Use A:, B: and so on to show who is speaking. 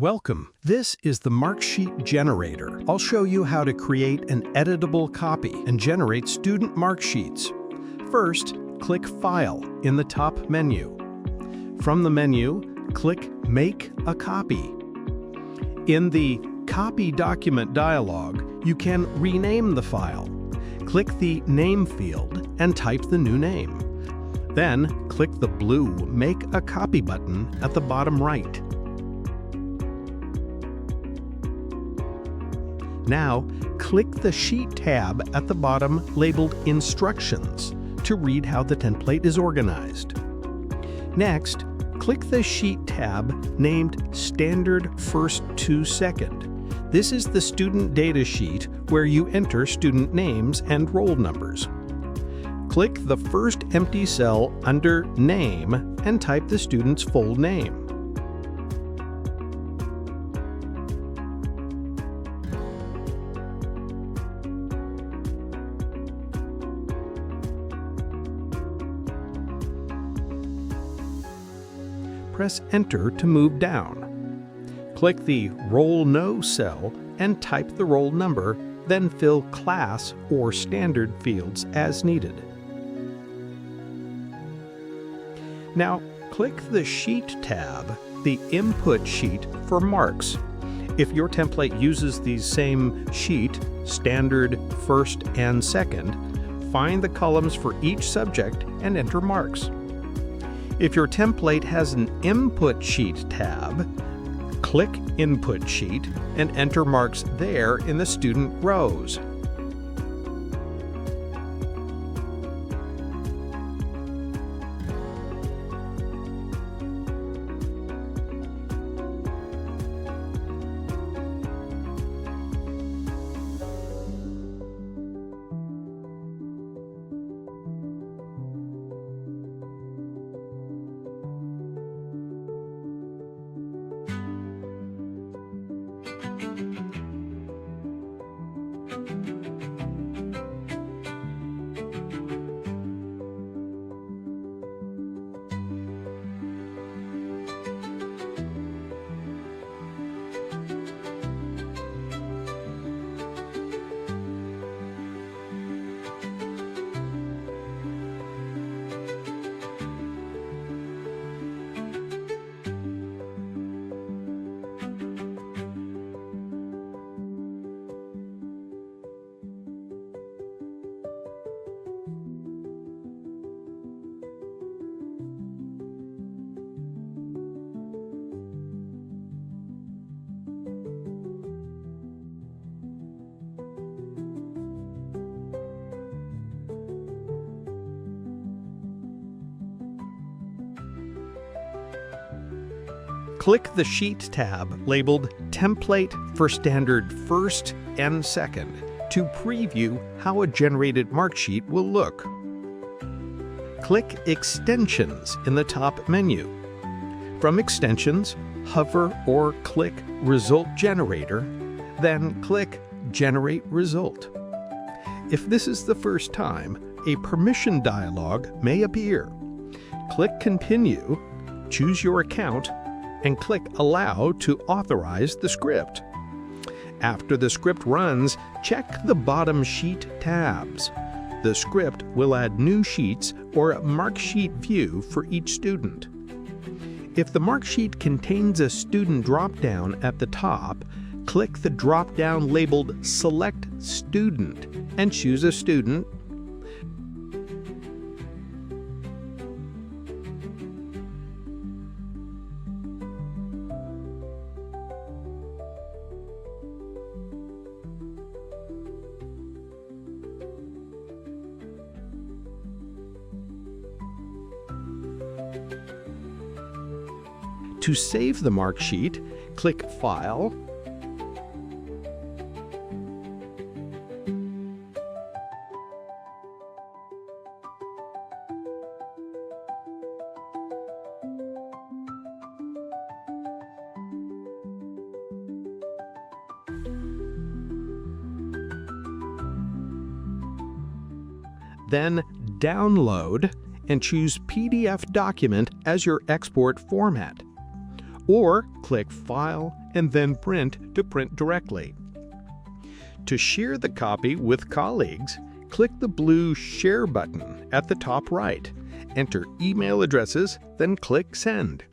A: Welcome. This is the Marksheet Generator. I'll show you how to create an editable copy and generate student marksheets. First, click File in the top menu. From the menu, click Make a Copy. In the Copy Document dialog, you can rename the file. Click the Name field and type the new name. Then, click the blue Make a Copy button at the bottom right. Now, click the Sheet tab at the bottom labeled Instructions to read how the template is organized. Next, click the Sheet tab named Standard First to Second. This is the student data sheet where you enter student names and roll numbers. Click the first empty cell under Name and type the student's full name. Press Enter to move down. Click the Roll No cell and type the roll number, then fill class or standard fields as needed. Now, click the Sheet tab, the Input sheet for marks. If your template uses these same sheet, standard, first, and second, find the columns for each subject and enter marks. If your template has an Input sheet tab, click Input sheet and enter marks there in the student rows. Click the Sheet tab labeled Template for Standard First and Second to preview how a generated marksheet will look. Click Extensions in the top menu. From Extensions, hover or click Result Generator, then click Generate Result. If this is the first time, a permission dialog may appear. Click Continue, choose your account, and click Allow to authorize the script. After the script runs, check the bottom Sheet tabs. The script will add new sheets or a Marksheet view for each student. If the Marksheet contains a student drop-down at the top, click the drop-down labeled Select Student and choose a student. To save the marksheet, click File, then Download and choose PDF document as your export format. Or click File and then print to print directly. To share the copy with colleagues, click the blue Share button at the top right. Enter email addresses, then click Send.